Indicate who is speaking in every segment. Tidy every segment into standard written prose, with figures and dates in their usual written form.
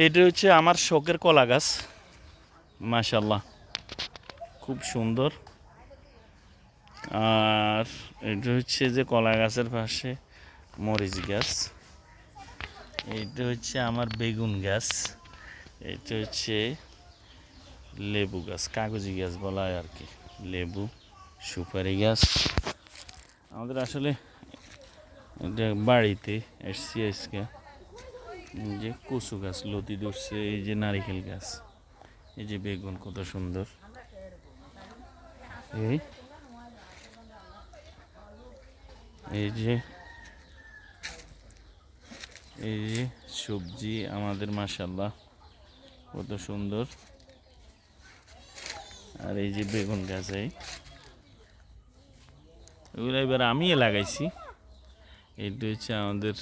Speaker 1: এটা হচ্ছে আমার শখের কলা গাছ, মাশাআল্লাহ খুব সুন্দর। আর এটা হচ্ছে যে কলা গাছের পাশে মরিচ গাছ। এইটা হচ্ছে আমার বেগুন গাছ। এটা হচ্ছে লেবু গাছ, কাগজি গাছ বলা হয় আর কি, লেবু সুপারি গাছ। আমাদের আসলে এটা বাড়িতে এসছি আজকে। এই যে কচু গাছ লতি ধরছে, এই যে নারিকেল গাছ, এই যে বেগুন কত সুন্দর। এই এই যে এই যে সবজি আমাদের মাশাআল্লাহ কত সুন্দর। আর এই যে বেগুন গাছ, এগুলো এবার আমি লাগাইছি। এটা হচ্ছে আমাদের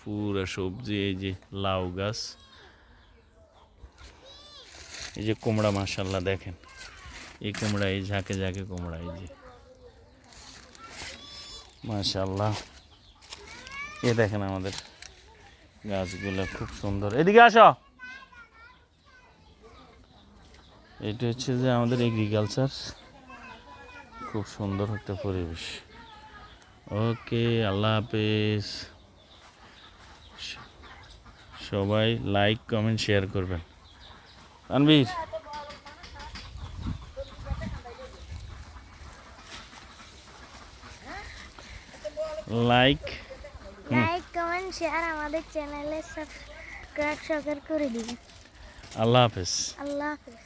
Speaker 1: পুরা সবজি। এই যে লাউ গাছ, এই যে কুমড়া মাশাআল্লাহ দেখেন, এই কুমড়া, এই ঝাঁকে ঝাঁকে কুমড়া, এই যে মাশাআল্লাহ। এ দেখেন আমাদের গাছগুলো খুব সুন্দর। এদিকে আসো। এটা হচ্ছে যে আমাদের এগ্রিকালচার, খুব সুন্দর একটা পরিবেশ। ওকে, আল্লাহ হাফেজ। সবাই লাইক কমেন্ট শেয়ার করবেন। তানভীর, লাইক
Speaker 2: কমেন্ট শেয়ার আমাদের চ্যানেলে সাবস্ক্রাইব করে দিবেন।
Speaker 1: আল্লাহ হাফেজ।
Speaker 2: আল্লাহ হাফেজ।